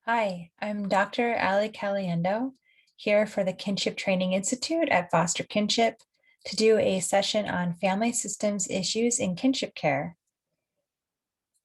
Hi, I'm Dr. Ali Caliendo here for the Kinship Training Institute at Foster Kinship to do a session on family systems issues in kinship care.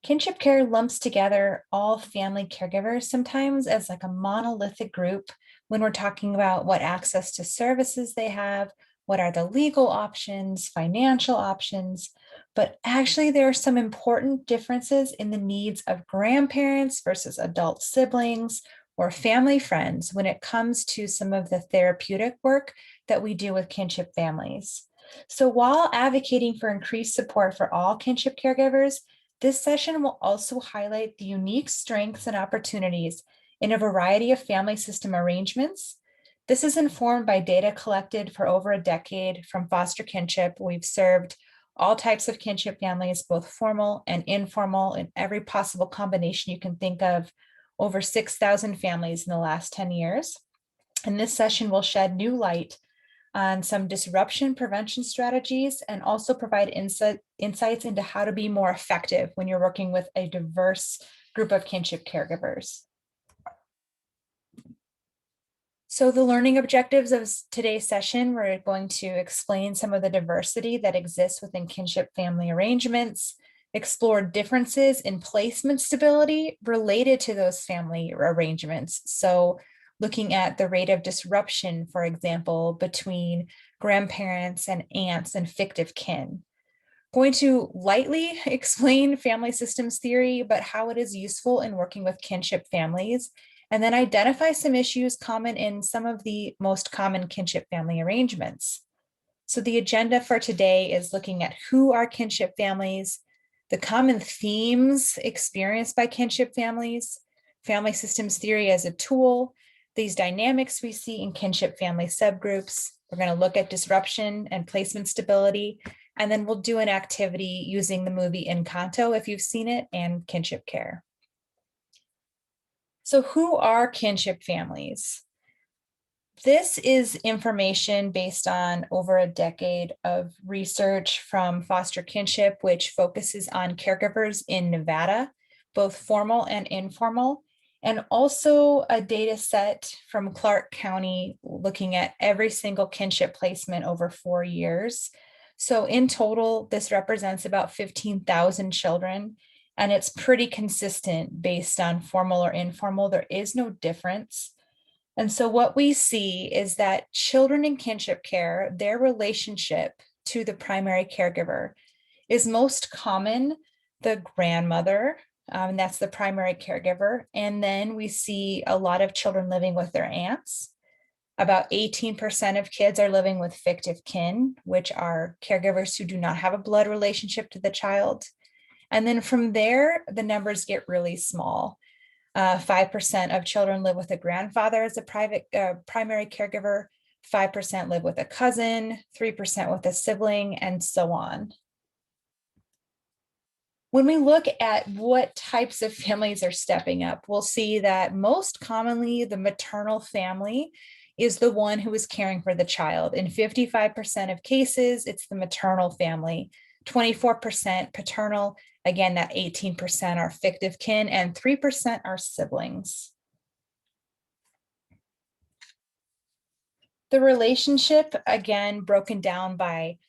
Kinship care lumps together all family caregivers sometimes as like a monolithic group when we're talking about what access to services they have, what are the legal options, financial options, but actually there are some important differences in the needs of grandparents versus adult siblings or family friends when it comes to some of the therapeutic work that we do with kinship families. So while advocating for increased support for all kinship caregivers, this session will also highlight the unique strengths and opportunities in a variety of family system arrangements. This is informed by data collected for over a decade from foster kinship. We've served all types of kinship families, both formal and informal, in every possible combination you can think of, over 6,000 families in the last 10 years. And this session will shed new light on some disruption prevention strategies and also provide insights into how to be more effective when you're working with a diverse group of kinship caregivers. So the learning objectives of today's session, we're going to explain some of the diversity that exists within kinship family arrangements, explore differences in placement stability related to those family arrangements. So looking at the rate of disruption, for example, between grandparents and aunts and fictive kin. Going to lightly explain family systems theory, but how it is useful in working with kinship families, and then identify some issues common in some of the most common kinship family arrangements. So the agenda for today is looking at who are kinship families, the common themes experienced by kinship families, family systems theory as a tool, these dynamics we see in kinship family subgroups. We're going to look at disruption and placement stability, and then we'll do an activity using the movie Encanto, if you've seen it, and kinship care. So who are kinship families? This is information based on over a decade of research from Foster Kinship, which focuses on caregivers in Nevada, both formal and informal, and also a data set from Clark County looking at every single kinship placement over 4 years. So in total, this represents about 15,000 children, and it's pretty consistent based on formal or informal. There is no difference. And so what we see is that children in kinship care, their relationship to the primary caregiver is most common the grandmother, and that's the primary caregiver. And then we see a lot of children living with their aunts. About 18% of kids are living with fictive kin, which are caregivers who do not have a blood relationship to the child. And then from there, the numbers get really small. 5% of children live with a grandfather as a primary caregiver, 5% live with a cousin, 3% with a sibling, and so on. When we look at what types of families are stepping up, we'll see that most commonly the maternal family is the one who is caring for the child. In 55% of cases, it's the maternal family, 24% paternal. Again, that 18% are fictive kin and 3% are siblings. The relationship, again, broken down by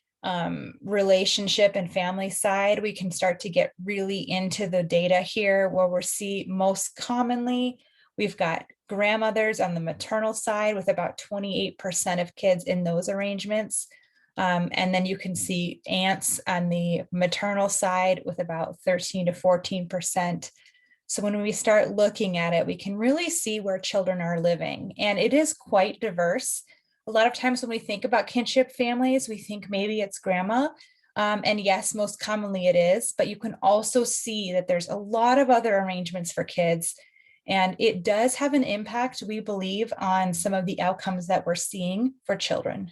relationship and family side, we can start to get really into the data here where we see most commonly, we've got grandmothers on the maternal side with about 28% of kids in those arrangements. And then you can see aunts on the maternal side with about 13 to 14%. So when we start looking at it, we can really see where children are living. And it is quite diverse. A lot of times when we think about kinship families, we think maybe it's grandma. And yes, most commonly it is, but you can also see that there's a lot of other arrangements for kids. And it does have an impact, we believe, on some of the outcomes that we're seeing for children.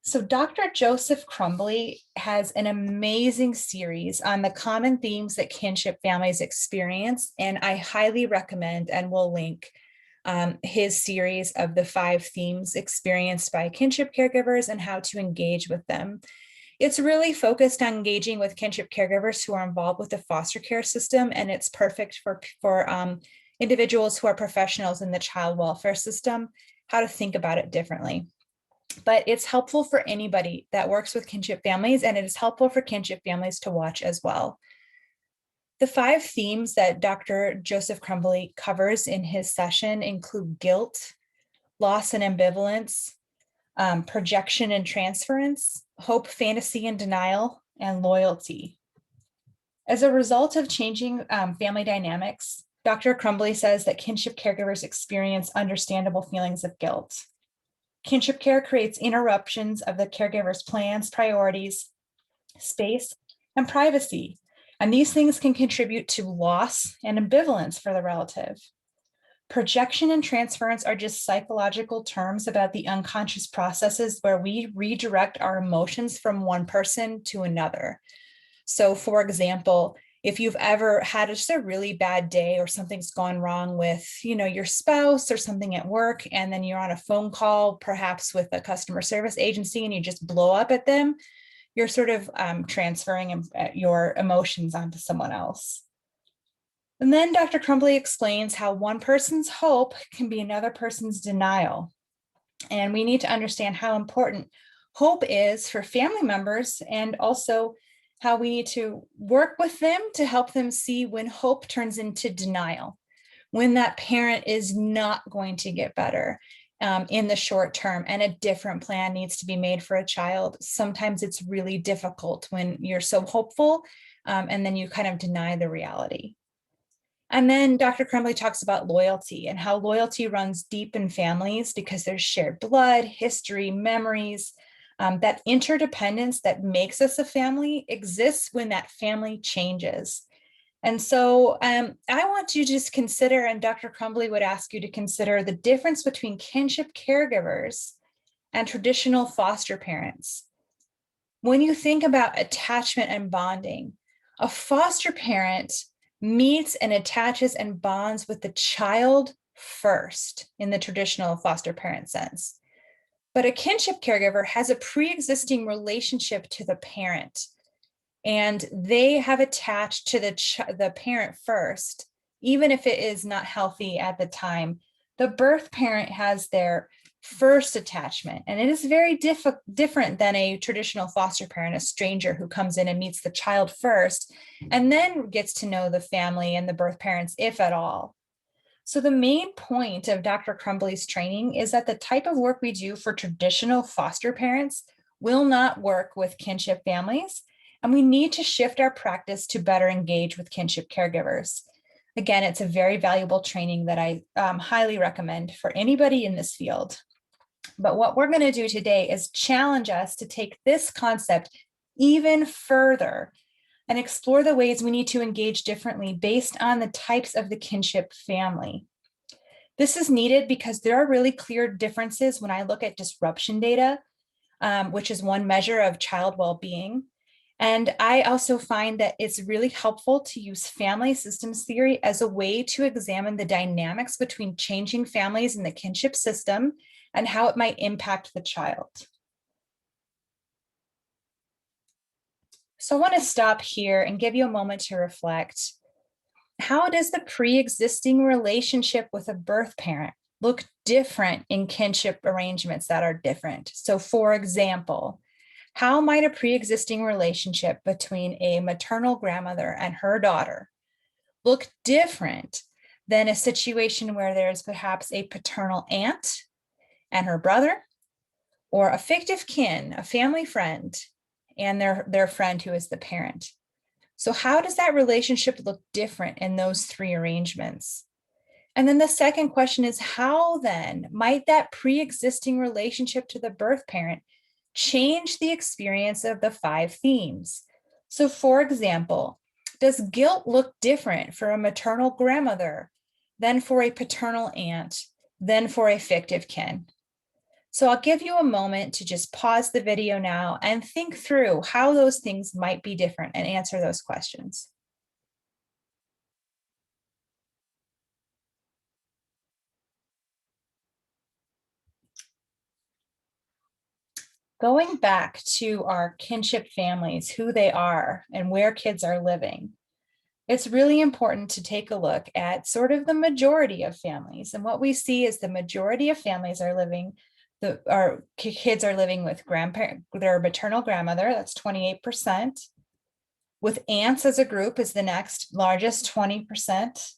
So Dr. Joseph Crumbly has an amazing series on the common themes that kinship families experience, and I highly recommend and will link his series of the 5 themes experienced by kinship caregivers and how to engage with them. It's really focused on engaging with kinship caregivers who are involved with the foster care system, and it's perfect for individuals who are professionals in the child welfare system, how to think about it differently. But it's helpful for anybody that works with kinship families, and it is helpful for kinship families to watch as well. The 5 themes that Dr. Joseph Crumbly covers in his session include guilt, loss and ambivalence, projection and transference, hope, fantasy, and denial, and loyalty. As a result of changing family dynamics, Dr. Crumbly says that kinship caregivers experience understandable feelings of guilt. Kinship care creates interruptions of the caregiver's plans, priorities, space, and privacy. And these things can contribute to loss and ambivalence for the relative. Projection and transference are just psychological terms about the unconscious processes where we redirect our emotions from one person to another. So, for example, if you've ever had just a really bad day or something's gone wrong with, your spouse or something at work, and then you're on a phone call, perhaps with a customer service agency, and you just blow up at them, you're sort of transferring your emotions onto someone else. And then Dr. Crumbly explains how one person's hope can be another person's denial. And we need to understand how important hope is for family members, and also how we need to work with them to help them see when hope turns into denial, when that parent is not going to get better in the short term, and a different plan needs to be made for a child. Sometimes it's really difficult when you're so hopeful, and then you kind of deny the reality. And then Dr. Crumbly talks about loyalty and how loyalty runs deep in families because there's shared blood, history, memories. That interdependence that makes us a family exists when that family changes. And so I want you to just consider, and Dr. Crumbly would ask you to consider, the difference between kinship caregivers and traditional foster parents. When you think about attachment and bonding, a foster parent meets and attaches and bonds with the child first in the traditional foster parent sense. But a kinship caregiver has a pre-existing relationship to the parent, and they have attached to the parent first, even if it is not healthy at the time. The birth parent has their first attachment, and it is very different than a traditional foster parent, a stranger who comes in and meets the child first and then gets to know the family and the birth parents, if at all. So the main point of Dr. Crumbly's training is that the type of work we do for traditional foster parents will not work with kinship families, and we need to shift our practice to better engage with kinship caregivers. Again, it's a very valuable training that I highly recommend for anybody in this field. But what we're going to do today is challenge us to take this concept even further and explore the ways we need to engage differently based on the types of the kinship family. This is needed because there are really clear differences when I look at disruption data, which is one measure of child well-being. And I also find that it's really helpful to use family systems theory as a way to examine the dynamics between changing families in the kinship system and how it might impact the child. So I want to stop here and give you a moment to reflect. How does the pre-existing relationship with a birth parent look different in kinship arrangements that are different? So for example, how might a pre-existing relationship between a maternal grandmother and her daughter look different than a situation where there's perhaps a paternal aunt and her brother, or a fictive kin, a family friend, and their friend who is the parent? So how does that relationship look different in those 3 arrangements? And then the second question is, how then might that pre-existing relationship to the birth parent change the experience of the 5 themes? So for example, does guilt look different for a maternal grandmother than for a paternal aunt, than for a fictive kin? So I'll give you a moment to just pause the video now and think through how those things might be different and answer those questions. Going back to our kinship families, who they are and where kids are living, it's really important to take a look at sort of the majority of families. And what we see is the majority of families are living, our kids are living with their maternal grandmother, that's 28%. With aunts as a group is the next largest, 20%.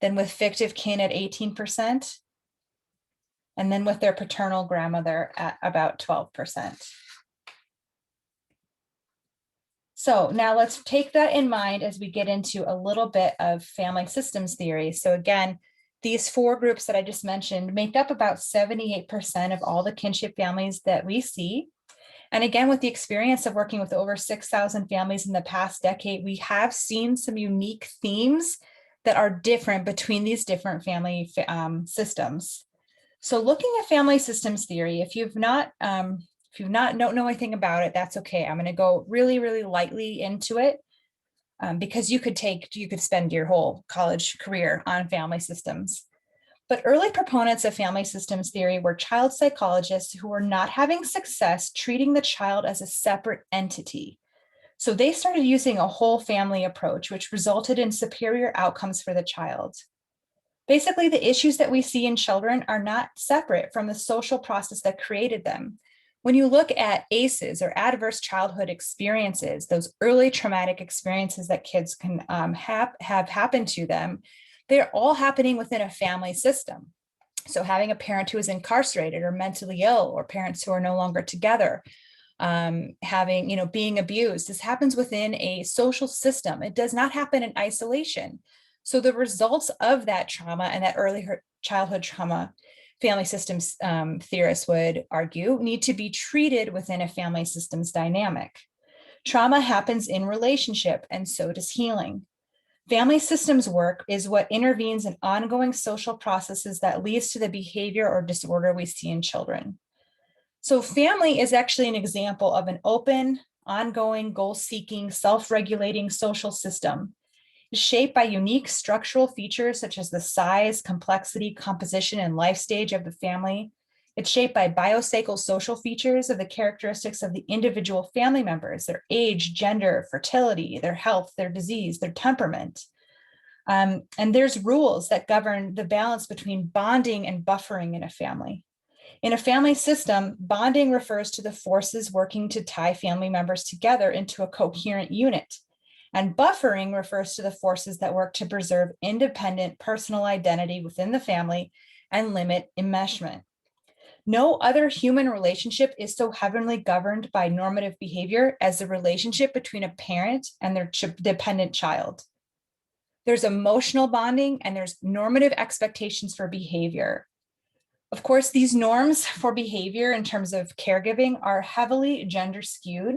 Then with fictive kin at 18%. And then with their paternal grandmother at about 12%. So now let's take that in mind as we get into a little bit of family systems theory. So again, these four groups that I just mentioned make up about 78% of all the kinship families that we see. And again, with the experience of working with over 6,000 families in the past decade, we have seen some unique themes that are different between these different family systems. So looking at family systems theory, if you've not don't know anything about it, that's okay. I'm going to go really, really lightly into it because you could spend your whole college career on family systems. But early proponents of family systems theory were child psychologists who were not having success treating the child as a separate entity. So they started using a whole family approach, which resulted in superior outcomes for the child. Basically, the issues that we see in children are not separate from the social process that created them. When you look at ACEs or adverse childhood experiences, those early traumatic experiences that kids can have happened to them, they're all happening within a family system. So having a parent who is incarcerated or mentally ill, or parents who are no longer together, being abused, this happens within a social system. It does not happen in isolation. So the results of that trauma and that early childhood trauma, family systems theorists would argue, need to be treated within a family systems dynamic. Trauma happens in relationship, and so does healing. Family systems work is what intervenes in ongoing social processes that leads to the behavior or disorder we see in children. So family is actually an example of an open, ongoing, goal-seeking, self-regulating social system shaped by unique structural features such as the size, complexity, composition, and life stage of the family. It's shaped by biopsychosocial features of the characteristics of the individual family members, their age, gender, fertility, their health, their disease, their temperament. And there's rules that govern the balance between bonding and buffering in a family. In a family system, bonding refers to the forces working to tie family members together into a coherent unit. And buffering refers to the forces that work to preserve independent personal identity within the family and limit enmeshment. No other human relationship is so heavily governed by normative behavior as the relationship between a parent and their dependent child. There's emotional bonding and there's normative expectations for behavior. Of course, these norms for behavior in terms of caregiving are heavily gender skewed,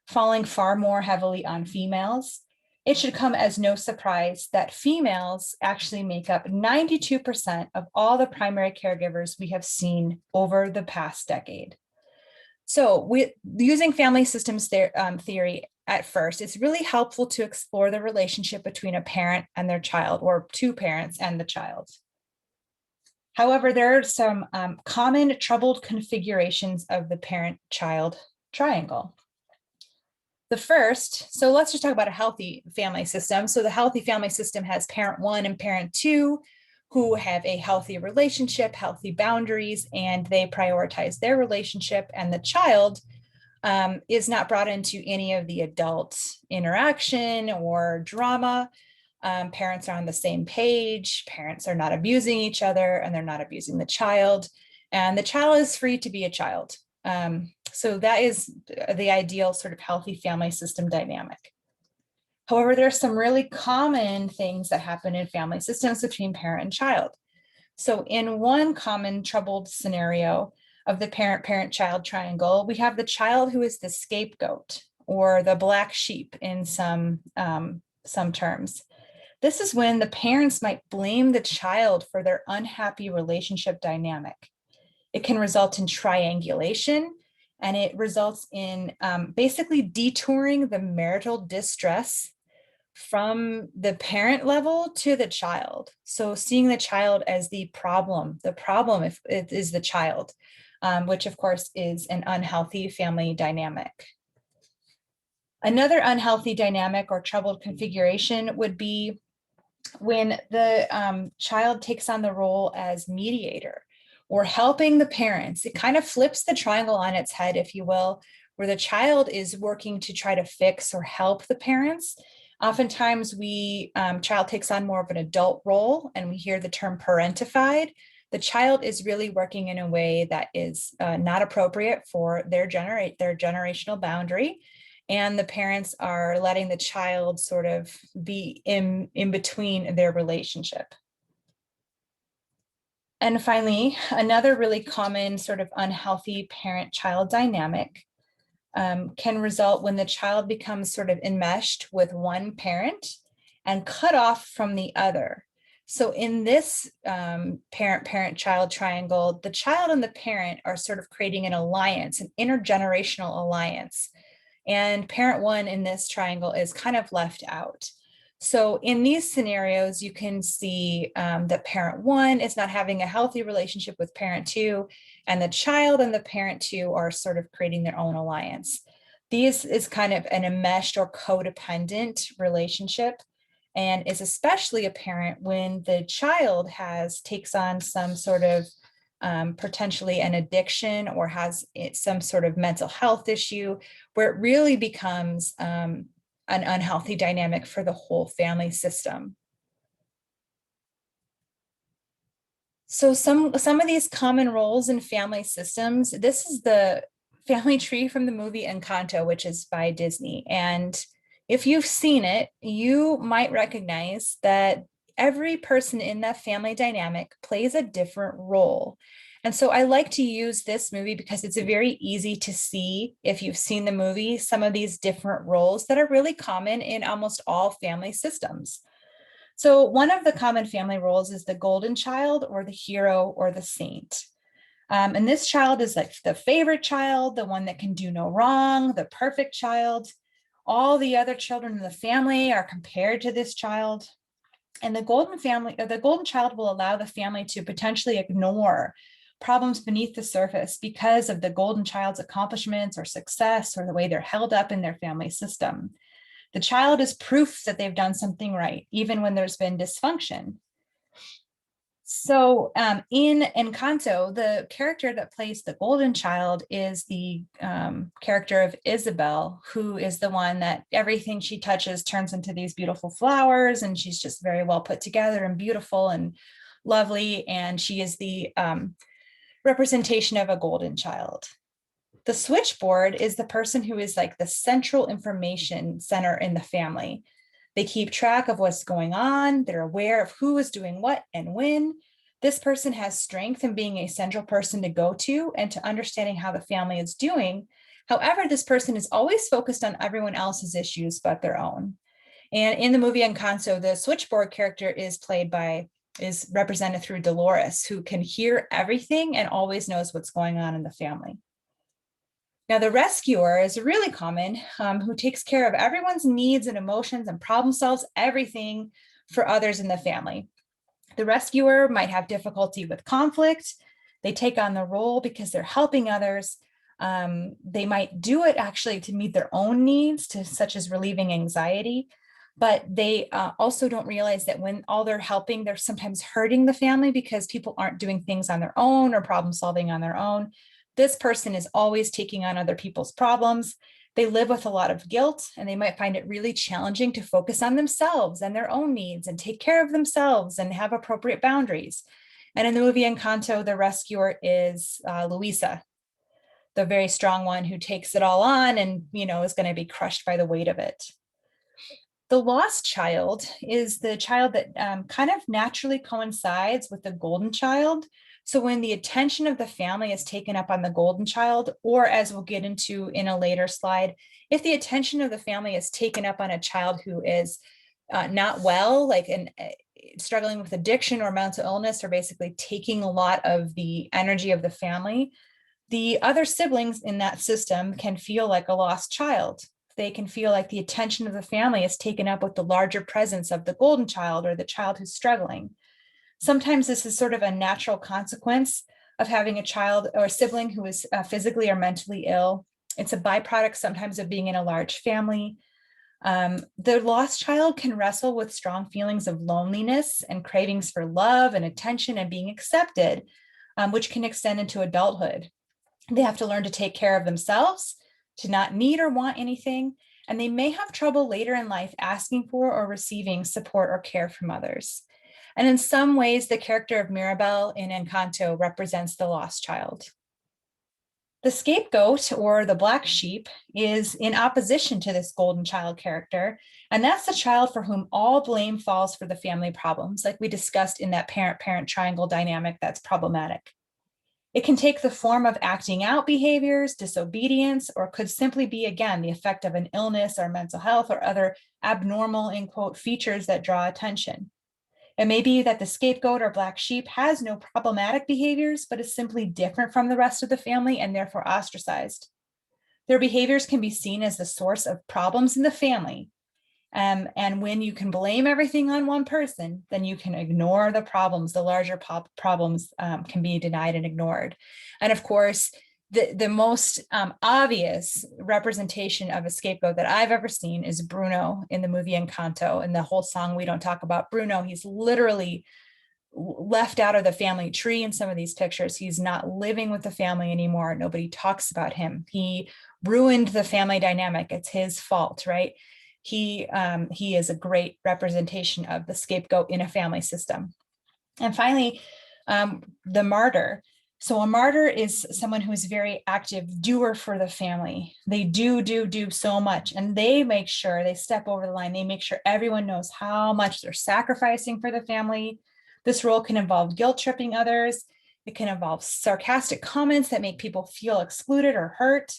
falling far more heavily on females. It should come as no surprise that females actually make up 92% of all the primary caregivers we have seen over the past decade. So using family systems theory at first, it's really helpful to explore the relationship between a parent and their child, or two parents and the child. However, there are some common troubled configurations of the parent-child triangle. The first, so let's just talk about a healthy family system. So the healthy family system has parent one and parent two who have a healthy relationship, healthy boundaries, and they prioritize their relationship, and the child is not brought into any of the adult interaction or drama. Parents are on the same page, parents are not abusing each other, and they're not abusing the child, and the child is free to be a child. So that is the ideal sort of healthy family system dynamic. However, there are some really common things that happen in family systems between parent and child. So in one common troubled scenario of the parent-parent-child triangle, we have the child who is the scapegoat or the black sheep in some terms. This is when the parents might blame the child for their unhappy relationship dynamic. It can result in triangulation, and it results in basically detouring the marital distress from the parent level to the child. So seeing the child as the problem if it is the child. which of course is an unhealthy family dynamic. Another unhealthy dynamic or troubled configuration would be when the child takes on the role as mediator or helping the parents. It kind of flips the triangle on its head, if you will, where the child is working to try to fix or help the parents. Oftentimes child takes on more of an adult role, and we hear the term parentified. The child is really working in a way that is not appropriate for their generational boundary. And the parents are letting the child sort of be in between their relationship. And finally, another really common sort of unhealthy parent-child dynamic can result when the child becomes sort of enmeshed with one parent and cut off from the other. So in this parent-child triangle, the child and the parent are sort of creating an alliance, an intergenerational alliance. And parent one in this triangle is kind of left out. So in these scenarios, you can see that parent one is not having a healthy relationship with parent two, and the child and the parent two are sort of creating their own alliance. This is kind of an enmeshed or codependent relationship, and is especially apparent when the child takes on some sort of potentially an addiction or has some sort of mental health issue, where it really becomes an unhealthy dynamic for the whole family system. So some of these common roles in family systems, this is the family tree from the movie Encanto, which is by Disney. And if you've seen it, you might recognize that every person in that family dynamic plays a different role. And so I like to use this movie because it's very easy to see, if you've seen the movie, some of these different roles that are really common in almost all family systems. So one of the common family roles is the golden child, or the hero, or the saint. And this child is like the favorite child, the one that can do no wrong, the perfect child. All the other children in the family are compared to this child. And the golden child will allow the family to potentially ignore problems beneath the surface because of the golden child's accomplishments or success or the way they're held up in their family system. The child is proof that they've done something right, even when there's been dysfunction. So in Encanto, the character that plays the golden child is the character of Isabel, who is the one that everything she touches turns into these beautiful flowers, and she's just very well put together and beautiful and lovely, and she is the representation of a golden child. The switchboard is the person who is like the central information center in the family. They keep track of what's going on. They're aware of who is doing what and when. This person has strength in being a central person to go to and to understanding how the family is doing. However, this person is always focused on everyone else's issues but their own. And in the movie Encanto, the switchboard character is represented through Dolores, who can hear everything and always knows what's going on in the family. Now, the rescuer is really common, who takes care of everyone's needs and emotions and problem solves everything for others in the family. The rescuer might have difficulty with conflict. They take on the role because they're helping others. They might do it actually to meet their own needs, such as relieving anxiety, but they also don't realize that when all they're helping, they're sometimes hurting the family because people aren't doing things on their own or problem solving on their own. This person is always taking on other people's problems. They live with a lot of guilt, and they might find it really challenging to focus on themselves and their own needs and take care of themselves and have appropriate boundaries. And in the movie Encanto, the rescuer is Luisa, the very strong one who takes it all on and, is going to be crushed by the weight of it. The lost child is the child that kind of naturally coincides with the golden child. So when the attention of the family is taken up on the golden child, or as we'll get into in a later slide, if the attention of the family is taken up on a child who is not well, like struggling with addiction or mental illness, or basically taking a lot of the energy of the family, the other siblings in that system can feel like a lost child. They can feel like the attention of the family is taken up with the larger presence of the golden child or the child who's struggling. Sometimes this is sort of a natural consequence of having a child or a sibling who is physically or mentally ill. It's a byproduct sometimes of being in a large family. The lost child can wrestle with strong feelings of loneliness and cravings for love and attention and being accepted, which can extend into adulthood. They have to learn to take care of themselves, to not need or want anything, and they may have trouble later in life asking for or receiving support or care from others. And in some ways, the character of Mirabel in Encanto represents the lost child. The scapegoat, or the black sheep, is in opposition to this golden child character, and that's the child for whom all blame falls for the family problems, like we discussed in that parent-parent triangle dynamic that's problematic. It can take the form of acting out behaviors, disobedience, or could simply be, again, the effect of an illness or mental health or other abnormal, in quote, features that draw attention. It may be that the scapegoat or black sheep has no problematic behaviors, but is simply different from the rest of the family and therefore ostracized. Their behaviors can be seen as the source of problems in the family. And when you can blame everything on one person, then you can ignore the problems. The larger problems can be denied and ignored. And of course, the most obvious representation of a scapegoat that I've ever seen is Bruno in the movie Encanto, and the whole song "We Don't Talk About Bruno." He's literally left out of the family tree in some of these pictures. He's not living with the family anymore. Nobody talks about him. He ruined the family dynamic. It's his fault, right? He is a great representation of the scapegoat in a family system. And finally, the martyr. So a martyr is someone who is very active doer for the family. They do so much, and they make sure they step over the line. They make sure everyone knows how much they're sacrificing for the family. This role can involve guilt tripping others. It can involve sarcastic comments that make people feel excluded or hurt.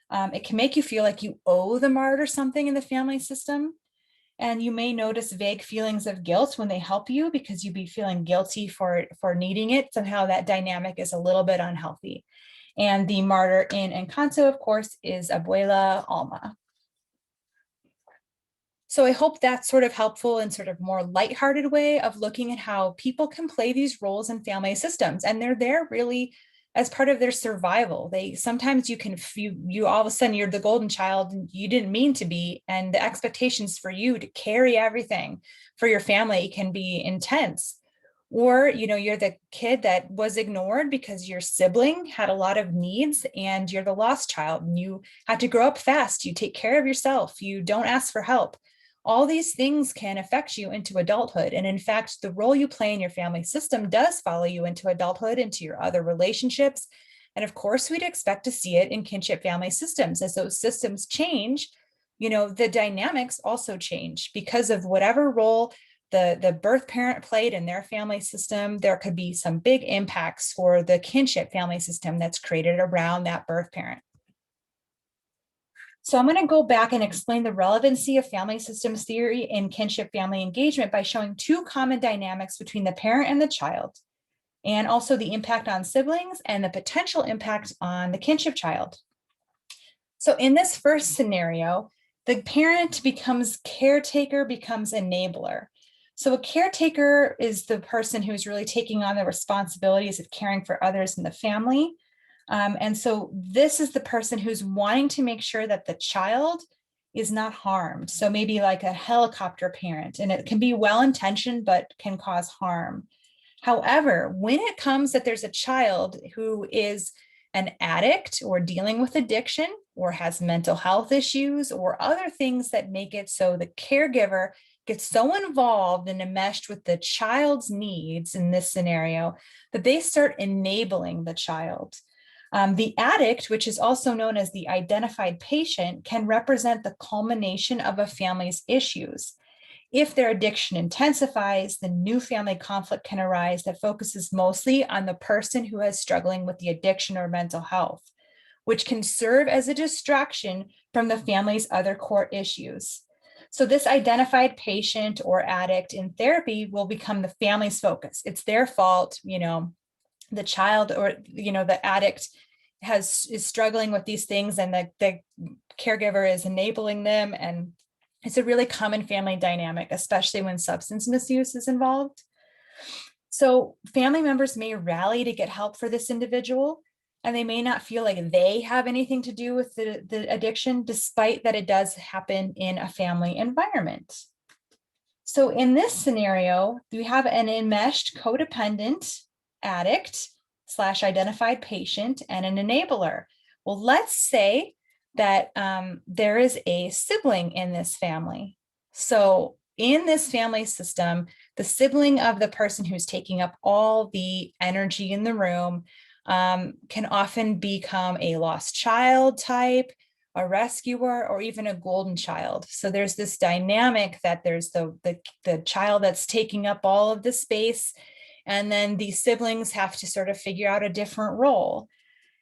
It can make you feel like you owe the martyr something in the family system. And you may notice vague feelings of guilt when they help you because you'd be feeling guilty for needing it. Somehow that dynamic is a little bit unhealthy. And the martyr in Encanto, of course, is Abuela Alma. So I hope that's sort of helpful in sort of more lighthearted way of looking at how people can play these roles in family systems. And they're there really as part of their survival. Sometimes you can, you all of a sudden you're the golden child and you didn't mean to be, and the expectations for you to carry everything for your family can be intense. Or, you're the kid that was ignored because your sibling had a lot of needs and you're the lost child and you have to grow up fast. You take care of yourself. You don't ask for help. All these things can affect you into adulthood. And in fact, the role you play in your family system does follow you into adulthood, into your other relationships. And of course, we'd expect to see it in kinship family systems. As those systems change, the dynamics also change because of whatever role the birth parent played in their family system. There could be some big impacts for the kinship family system that's created around that birth parent. So I'm going to go back and explain the relevancy of family systems theory in kinship family engagement by showing two common dynamics between the parent and the child, and also the impact on siblings and the potential impact on the kinship child. So in this first scenario, the parent becomes caretaker, becomes enabler. So a caretaker is the person who's really taking on the responsibilities of caring for others in the family. And so this is the person who's wanting to make sure that the child is not harmed. So maybe like a helicopter parent, and it can be well-intentioned, but can cause harm. However, when it comes that there's a child who is an addict or dealing with addiction or has mental health issues or other things that make it so the caregiver gets so involved and enmeshed with the child's needs in this scenario that they start enabling the child. The addict, which is also known as the identified patient, can represent the culmination of a family's issues. If their addiction intensifies, the new family conflict can arise that focuses mostly on the person who is struggling with the addiction or mental health, which can serve as a distraction from the family's other core issues. So this identified patient or addict in therapy will become the family's focus. It's their fault, the child or the addict is struggling with these things, and the caregiver is enabling them. And it's a really common family dynamic, especially when substance misuse is involved. So family members may rally to get help for this individual, and they may not feel like they have anything to do with the addiction, despite that it does happen in a family environment. So in this scenario, we have an enmeshed codependent addict / identified patient and an enabler. Well, let's say that there is a sibling in this family. So in this family system, the sibling of the person who's taking up all the energy in the room can often become a lost child type, a rescuer, or even a golden child. So there's this dynamic that there's the child that's taking up all of the space, and then the siblings have to sort of figure out a different role.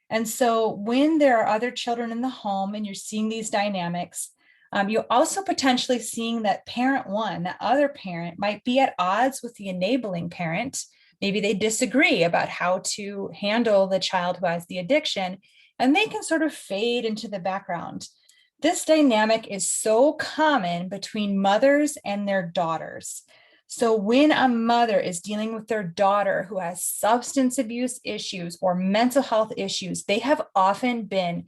And so when there are other children in the home and you're seeing these dynamics, you're also potentially seeing that parent one, that other parent, might be at odds with the enabling parent. Maybe they disagree about how to handle the child who has the addiction, and they can sort of fade into the background. This dynamic is so common between mothers and their daughters. So when a mother is dealing with their daughter who has substance abuse issues or mental health issues, they have often been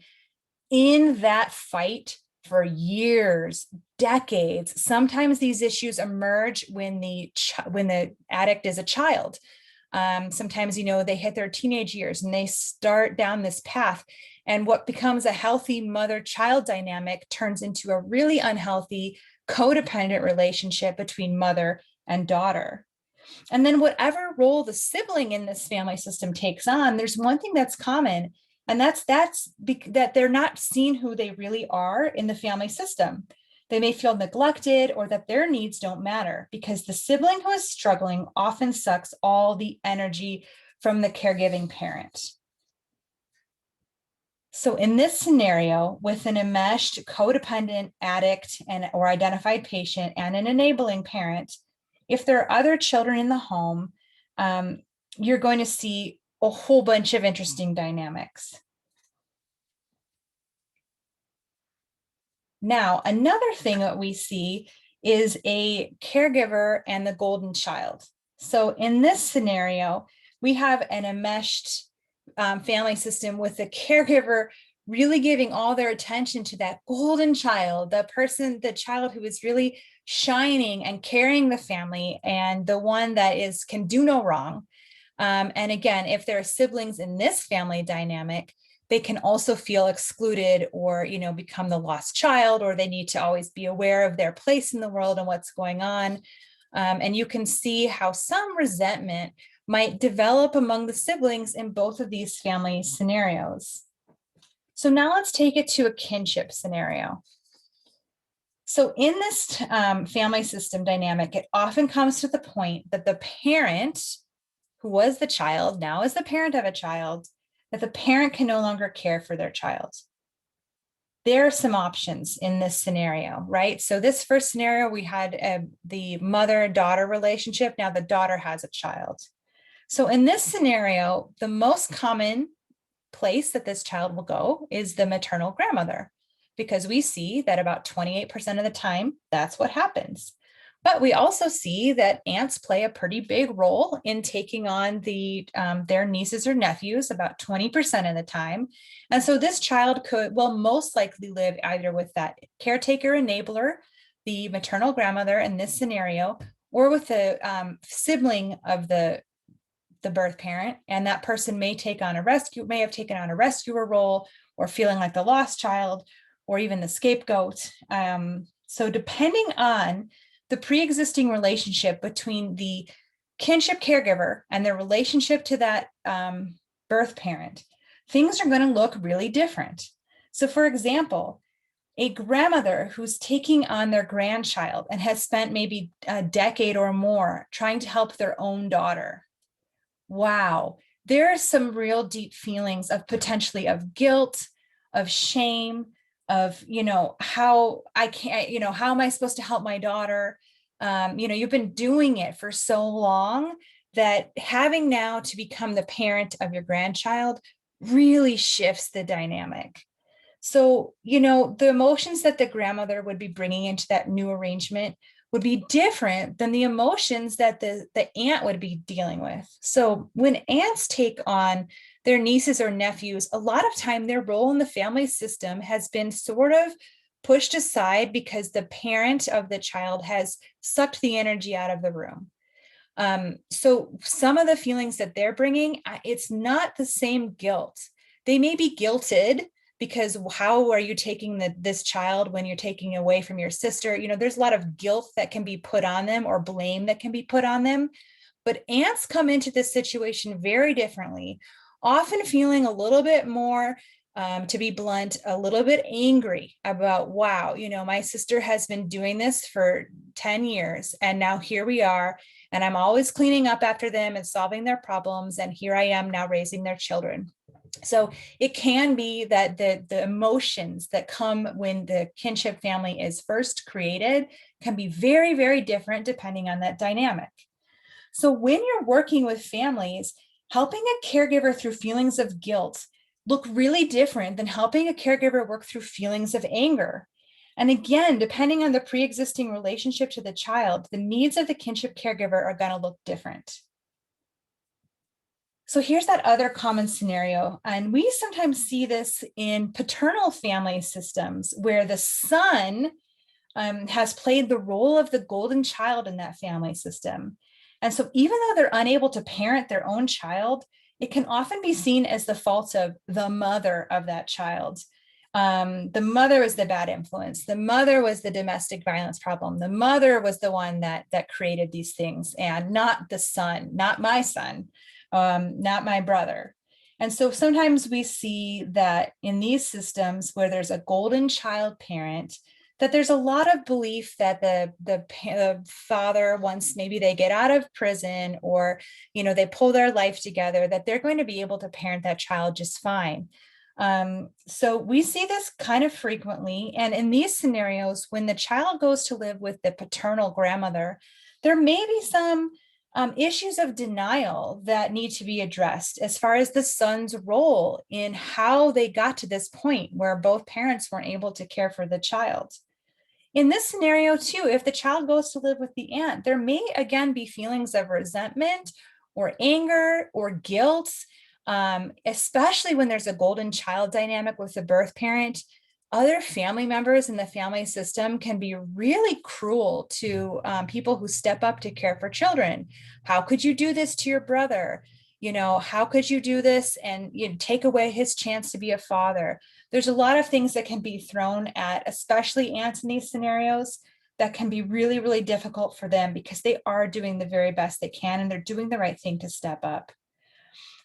in that fight for years, decades. Sometimes these issues emerge when the addict is a child. Sometimes, they hit their teenage years and they start down this path. And what becomes a healthy mother-child dynamic turns into a really unhealthy codependent relationship between mother and daughter. And then whatever role the sibling in this family system takes on, there's one thing that's common, and that's that they're not seen who they really are in the family system. They may feel neglected or that their needs don't matter because the sibling who is struggling often sucks all the energy from the caregiving parent. So in this scenario, with an enmeshed codependent addict or identified patient and an enabling parent, if there are other children in the home, you're going to see a whole bunch of interesting dynamics. Now, another thing that we see is a caregiver and the golden child. So in this scenario, we have an enmeshed family system with the caregiver really giving all their attention to that golden child, the child who is really shining and carrying the family, and the one that can do no wrong. And again, if there are siblings in this family dynamic, they can also feel excluded or, become the lost child, or they need to always be aware of their place in the world and what's going on. And you can see how some resentment might develop among the siblings in both of these family scenarios. So now let's take it to a kinship scenario. So in this family system dynamic, it often comes to the point that the parent who was the child now is the parent of a child, that the parent can no longer care for their child. There are some options in this scenario, right? So this first scenario, we had the mother-daughter relationship. Now the daughter has a child. So in this scenario, the most common place that this child will go is the maternal grandmother, because we see that about 28% of the time, that's what happens. But we also see that aunts play a pretty big role in taking on their nieces or nephews about 20% of the time. And so this child will most likely live either with that caretaker enabler, the maternal grandmother in this scenario, or with the sibling of the birth parent, and that person may have taken on a rescuer role, or feeling like the lost child, or even the scapegoat. So depending on the pre-existing relationship between the kinship caregiver and their relationship to that birth parent, things are going to look really different. So for example, a grandmother who's taking on their grandchild and has spent maybe a decade or more trying to help their own daughter. Wow, there are some real deep feelings of potentially of guilt, of shame, of, how I can't, how am I supposed to help my daughter? You've been doing it for so long that having now to become the parent of your grandchild really shifts the dynamic. So, the emotions that the grandmother would be bringing into that new arrangement would be different than the emotions that the aunt would be dealing with. So when aunts take on their nieces or nephews, a lot of time their role in the family system has been sort of pushed aside because the parent of the child has sucked the energy out of the room. So some of the feelings that they're bringing, it's not the same guilt. They may be guilted because how are you taking this child when you're taking away from your sister? You know, there's a lot of guilt that can be put on them or blame that can be put on them. But aunts come into this situation very differently, often feeling a little bit more, to be blunt, a little bit angry about, wow, you know, my sister has been doing this for 10 years and now here we are, and I'm always cleaning up after them and solving their problems, and here I am now raising their children. So it can be that the emotions that come when the kinship family is first created can be very, very different depending on that dynamic. So when you're working with families, helping a caregiver through feelings of guilt look really different than helping a caregiver work through feelings of anger. And again, depending on the pre-existing relationship to the child, the needs of the kinship caregiver are going to look different. So here's that other common scenario. And we sometimes see this in paternal family systems where the son has played the role of the golden child in that family system. And so even though they're unable to parent their own child, it can often be seen as the fault of the mother of that child. The mother was the bad influence. The mother was the domestic violence problem. The mother was the one that created these things, and not the son, not my son, not my brother. And so sometimes we see that in these systems where there's a golden child parent, that there's a lot of belief that the father, once maybe they get out of prison or, you know, they pull their life together, that they're going to be able to parent that child just fine. So we see this kind of frequently. And in these scenarios, when the child goes to live with the paternal grandmother, there may be some issues of denial that need to be addressed as far as the son's role in how they got to this point where both parents weren't able to care for the child. In this scenario too, if the child goes to live with the aunt, there may again be feelings of resentment or anger or guilt, especially when there's a golden child dynamic with the birth parent. Other family members in the family system can be really cruel to people who step up to care for children. How could you do this to your brother? You know, how could you do this and, you know, take away his chance to be a father? There's a lot of things that can be thrown at, especially aunts in these scenarios, that can be really, really difficult for them because they are doing the very best they can and they're doing the right thing to step up.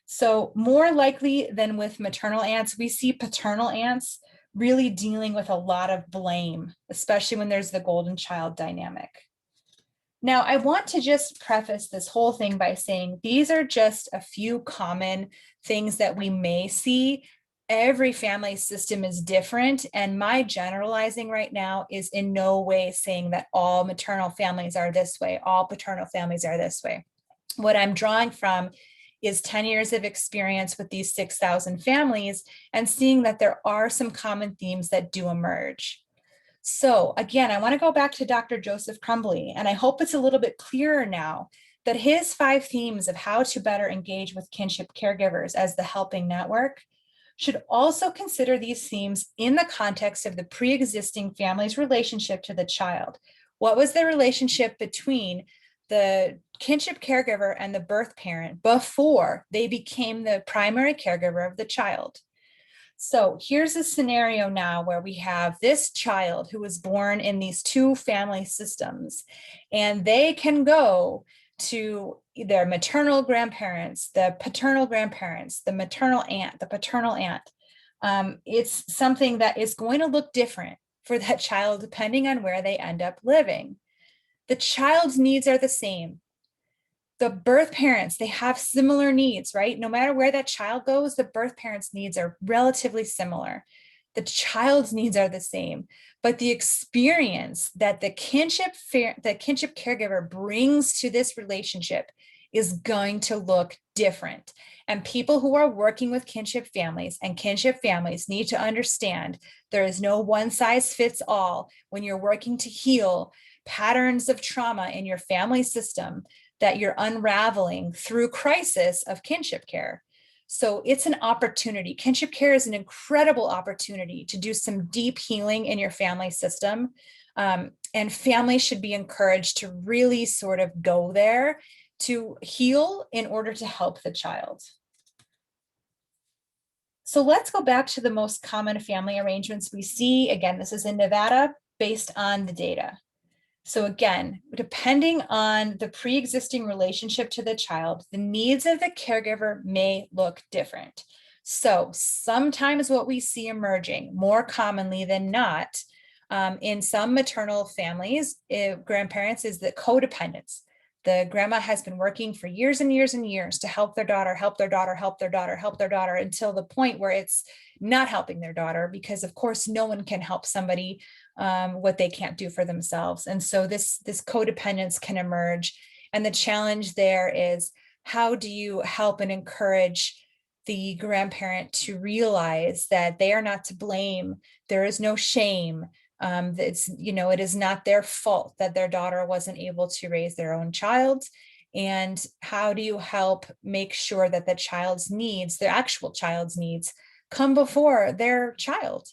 So more likely than with maternal aunts, we see paternal aunts really dealing with a lot of blame, especially when there's the golden child dynamic. Now, I want to just preface this whole thing by saying these are just a few common things that we may see. Every family system is different, and my generalizing right now is in no way saying that all maternal families are this way, all paternal families are this way. What I'm drawing from is 10 years of experience with these 6,000 families and seeing that there are some common themes that do emerge. So again, I want to go back to Dr. Joseph Crumbly, and I hope it's a little bit clearer now that his 5 themes of how to better engage with kinship caregivers as the helping network should also consider these themes in the context of the pre-existing family's relationship to the child. What was the relationship between the kinship caregiver and the birth parent before they became the primary caregiver of the child? So here's a scenario now where we have this child who was born in these 2 family systems, and they can go to their maternal grandparents, the paternal grandparents, the maternal aunt, the paternal aunt. It's something that is going to look different for that child depending on where they end up living. The child's needs are the same. The birth parents, they have similar needs, right? No matter where that child goes, the birth parents' needs are relatively similar. The child's needs are the same, but the experience that the kinship caregiver brings to this relationship is going to look different. And people who are working with kinship families and kinship families need to understand there is no one size fits all when you're working to heal patterns of trauma in your family system that you're unraveling through crisis of kinship care. So it's an opportunity. Kinship care is an incredible opportunity to do some deep healing in your family system. And families should be encouraged to really sort of go there to heal in order to help the child. So let's go back to the most common family arrangements we see. Again, this is in Nevada based on the data. So again, depending on the pre-existing relationship to the child, the needs of the caregiver may look different. So sometimes what we see emerging more commonly than not in some maternal families, grandparents, is the codependence. The grandma has been working for years and years and years to help their daughter, help their daughter, help their daughter, help their daughter, until the point where it's not helping their daughter, because of course no one can help somebody what they can't do for themselves. And so this codependence can emerge. And the challenge there is, how do you help and encourage the grandparent to realize that they are not to blame? There is no shame. It is not their fault that their daughter wasn't able to raise their own child. And how do you help make sure that the child's needs, the actual child's needs, come before their child?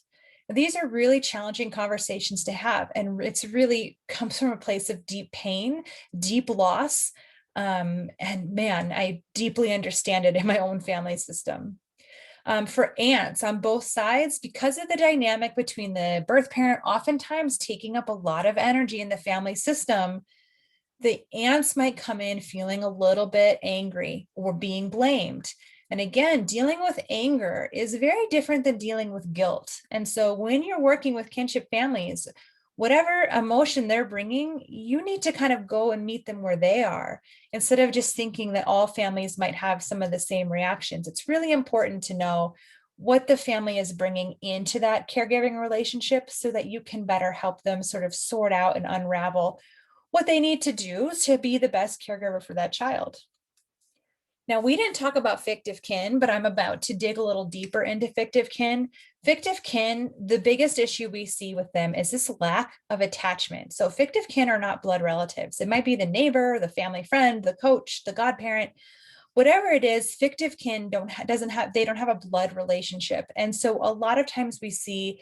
These are really challenging conversations to have. And it's really comes from a place of deep pain, deep loss. And man, I deeply understand it in my own family system. For aunts on both sides, because of the dynamic between the birth parent oftentimes taking up a lot of energy in the family system, the aunts might come in feeling a little bit angry or being blamed. And again, dealing with anger is very different than dealing with guilt. And so when you're working with kinship families, whatever emotion they're bringing, you need to kind of go and meet them where they are, instead of just thinking that all families might have some of the same reactions. It's really important to know what the family is bringing into that caregiving relationship so that you can better help them sort of sort out and unravel what they need to do to be the best caregiver for that child. Now, we didn't talk about fictive kin, but I'm about to dig a little deeper into fictive kin. Fictive kin, the biggest issue we see with them is this lack of attachment. So fictive kin are not blood relatives. It might be the neighbor, the family friend, the coach, the godparent, whatever it is. Fictive kin don't have a blood relationship. And so a lot of times we see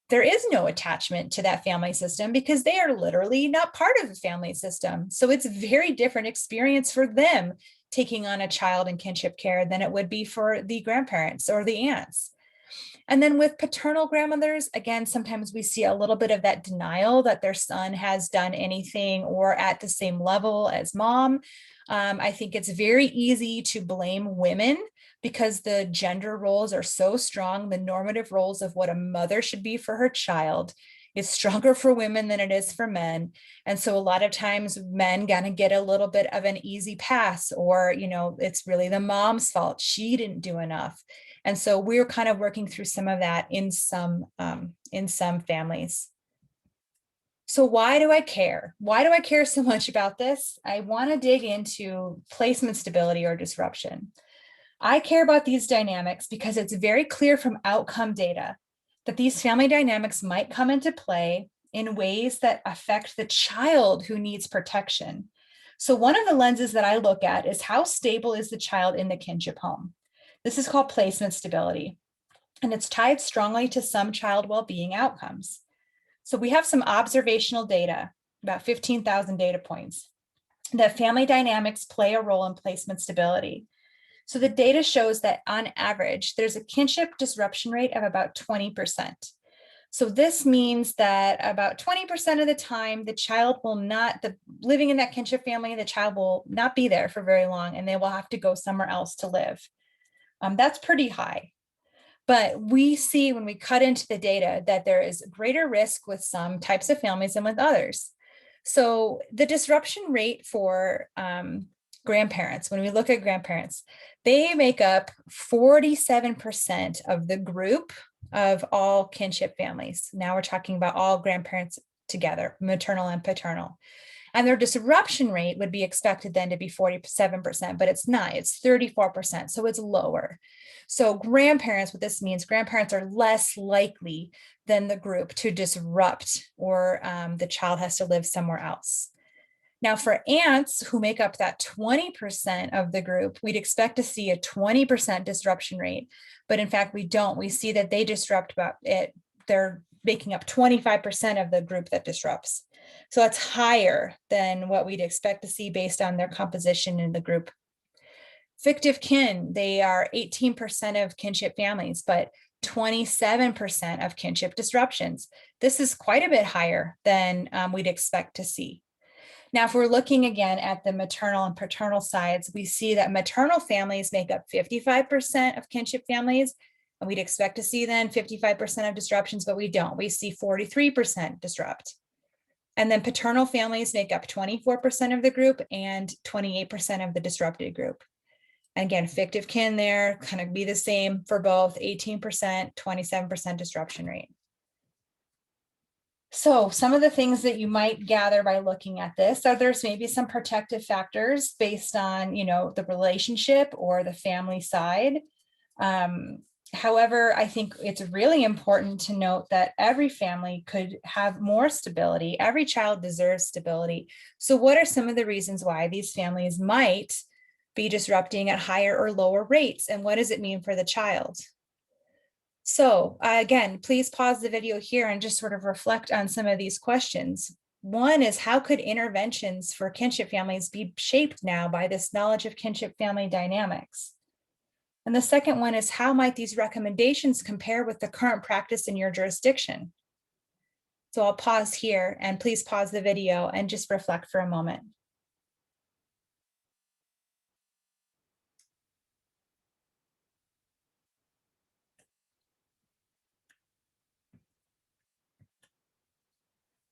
there is no attachment to that family system because they are literally not part of the family system. So it's a very different experience for them taking on a child in kinship care than it would be for the grandparents or the aunts. And then with paternal grandmothers, again, sometimes we see a little bit of that denial that their son has done anything or at the same level as mom. I think it's very easy to blame women because the gender roles are so strong. The normative roles of what a mother should be for her child is stronger for women than it is for men. And so a lot of times men gonna get a little bit of an easy pass, or, it's really the mom's fault. She didn't do enough. And so we're kind of working through some of that in some families. So why do I care? Why do I care so much about this? I want to dig into placement stability or disruption. I care about these dynamics because it's very clear from outcome data that these family dynamics might come into play in ways that affect the child who needs protection. So one of the lenses that I look at is how stable is the child in the kinship home. This is called placement stability, and it's tied strongly to some child well-being outcomes. So we have some observational data, about 15,000 data points, that family dynamics play a role in placement stability. So the data shows that on average, there's a kinship disruption rate of about 20%. So this means that about 20% of the time, the child will not, living in that kinship family, the child will not be there for very long, and they will have to go somewhere else to live. That's pretty high. But we see when we cut into the data that there is greater risk with some types of families than with others. So the disruption rate for grandparents, when we look at grandparents, they make up 47% of the group of all kinship families. Now we're talking about all grandparents together, maternal and paternal. And their disruption rate would be expected then to be 47%, but it's not, it's 34%, so it's lower. So grandparents, what this means, grandparents are less likely than the group to disrupt, or the child has to live somewhere else. Now, for aunts who make up that 20% of the group, we'd expect to see a 20% disruption rate. But in fact, we don't. We see that they disrupt about it. They're making up 25% of the group that disrupts. So that's higher than what we'd expect to see based on their composition in the group. Fictive kin, they are 18% of kinship families, but 27% of kinship disruptions. This is quite a bit higher than we'd expect to see. Now, if we're looking again at the maternal and paternal sides, we see that maternal families make up 55% of kinship families, and we'd expect to see then 55% of disruptions, but we don't. We see 43% disrupt. And then paternal families make up 24% of the group and 28% of the disrupted group. Again, fictive kin there kind of be the same for both, 18%, 27% disruption rate. So some of the things that you might gather by looking at this are there's maybe some protective factors based on, the relationship or the family side. However, I think it's really important to note that every family could have more stability. Every child deserves stability. So what are some of the reasons why these families might be disrupting at higher or lower rates? And what does it mean for the child? So again, please pause the video here and just sort of reflect on some of these questions. One is, how could interventions for kinship families be shaped now by this knowledge of kinship family dynamics? And the second one is, how might these recommendations compare with the current practice in your jurisdiction? So I'll pause here, and please pause the video and just reflect for a moment.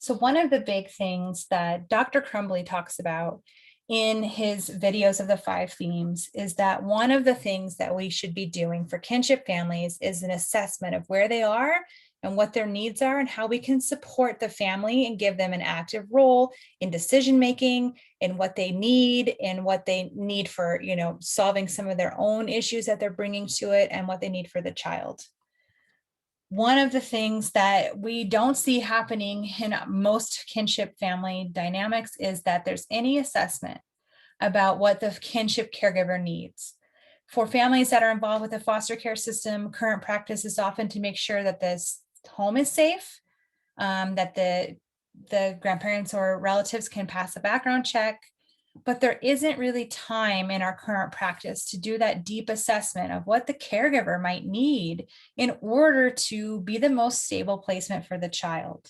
So one of the big things that Dr. Crumbly talks about in his videos of the 5 themes is that one of the things that we should be doing for kinship families is an assessment of where they are and what their needs are and how we can support the family and give them an active role in decision-making, in what they need, and what they need for, solving some of their own issues that they're bringing to it, and what they need for the child. One of the things that we don't see happening in most kinship family dynamics is that there's any assessment about what the kinship caregiver needs. For families that are involved with the foster care system, current practice is often to make sure that this home is safe, that the grandparents or relatives can pass a background check, but there isn't really time in our current practice to do that deep assessment of what the caregiver might need in order to be the most stable placement for the child.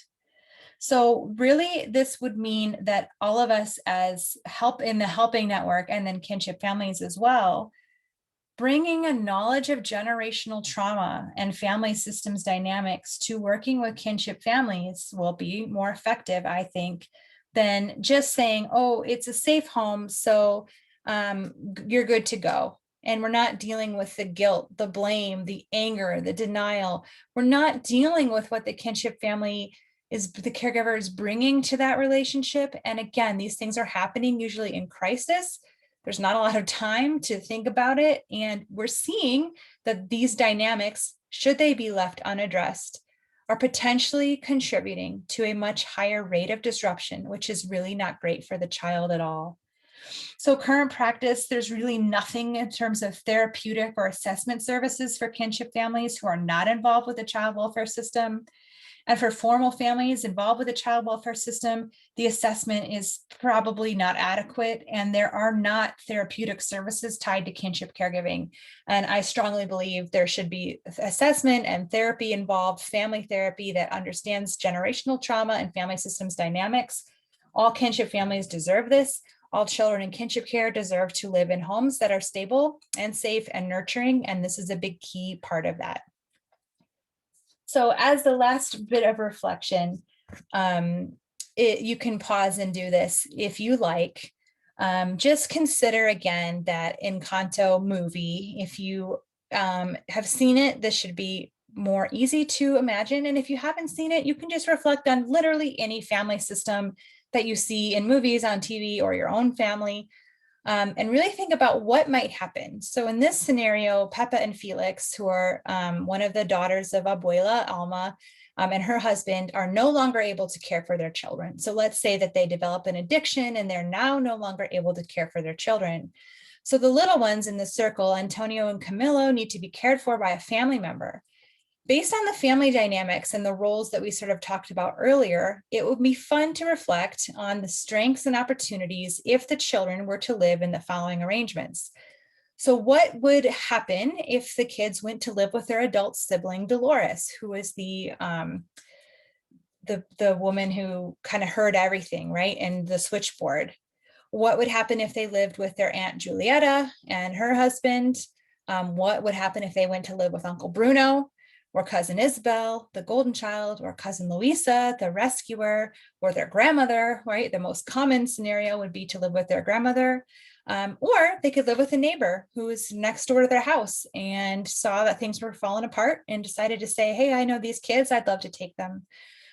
So really, this would mean that all of us as help in the helping network, and then kinship families as well, bringing a knowledge of generational trauma and family systems dynamics to working with kinship families will be more effective, I think, than just saying, oh, it's a safe home, so you're good to go. And we're not dealing with the guilt, the blame, the anger, the denial. We're not dealing with what the kinship family is, the caregiver is bringing to that relationship. And again, these things are happening usually in crisis. There's not a lot of time to think about it. And we're seeing that these dynamics, should they be left unaddressed, are potentially contributing to a much higher rate of disruption, which is really not great for the child at all. So current practice, there's really nothing in terms of therapeutic or assessment services for kinship families who are not involved with the child welfare system. And for formal families involved with the child welfare system, the assessment is probably not adequate, and there are not therapeutic services tied to kinship caregiving. And I strongly believe there should be assessment and therapy involved, family therapy that understands generational trauma and family systems dynamics. All kinship families deserve this. All children in kinship care deserve to live in homes that are stable and safe and nurturing, and this is a big key part of that. So as the last bit of reflection, you can pause and do this if you like. Just consider again that Encanto movie. If you have seen it, this should be more easy to imagine. And if you haven't seen it, you can just reflect on literally any family system that you see in movies, on TV, or your own family, and really think about what might happen. So in this scenario, Peppa and Felix, who are one of the daughters of Abuela Alma, and her husband, are no longer able to care for their children. So let's say that they develop an addiction and they're now no longer able to care for their children. So the little ones in the circle, Antonio and Camilo, need to be cared for by a family member. Based on the family dynamics and the roles that we sort of talked about earlier, it would be fun to reflect on the strengths and opportunities if the children were to live in the following arrangements. So what would happen if the kids went to live with their adult sibling, Dolores, who is the woman who kind of heard everything, right? And the switchboard. What would happen if they lived with their Aunt Julieta and her husband? What would happen if they went to live with Uncle Bruno, or Cousin Isabel, the golden child, or Cousin Luisa, the rescuer, or their grandmother, right? The most common scenario would be to live with their grandmother. Or they could live with a neighbor who was next door to their house and saw that things were falling apart and decided to say, hey, I know these kids, I'd love to take them.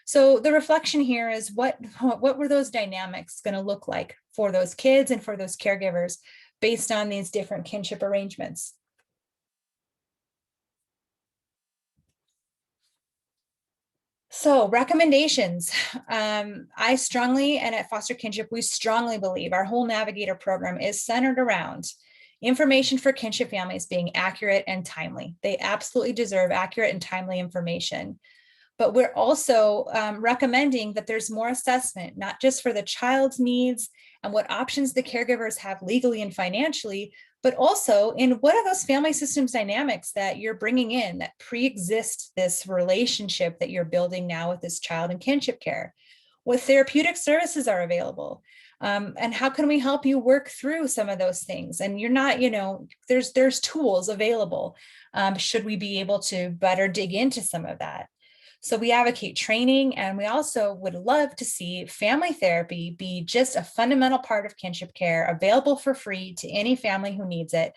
So the reflection here is what were those dynamics going to look like for those kids and for those caregivers based on these different kinship arrangements? So recommendations. I strongly, and at Foster Kinship, we strongly believe our whole Navigator program is centered around information for kinship families being accurate and timely. They absolutely deserve accurate and timely information. But we're also recommending that there's more assessment, not just for the child's needs and what options the caregivers have legally and financially, but also in what are those family systems dynamics that you're bringing in that pre-exist this relationship that you're building now with this child in kinship care? What therapeutic services are available? And how can we help you work through some of those things? And you're not, there's tools available. Should we be able to better dig into some of that? So we advocate training, and we also would love to see family therapy be just a fundamental part of kinship care, available for free to any family who needs it,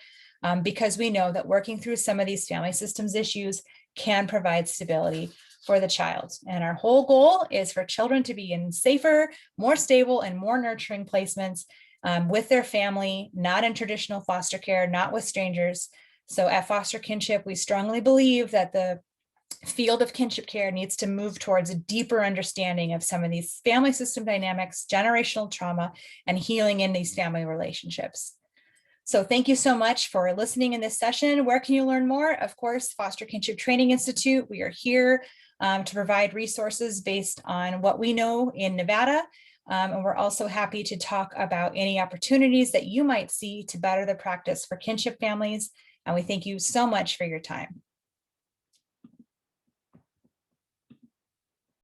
because we know that working through some of these family systems issues can provide stability for the child. And our whole goal is for children to be in safer, more stable, and more nurturing placements with their family, not in traditional foster care, not with strangers. So at Foster Kinship, we strongly believe that the field of kinship care needs to move towards a deeper understanding of some of these family system dynamics, generational trauma, and healing in these family relationships. So thank you so much for listening in this session. Where can you learn more? Of course, Foster Kinship Training Institute. We are here to provide resources based on what we know in Nevada. And we're also happy to talk about any opportunities that you might see to better the practice for kinship families. And we thank you so much for your time.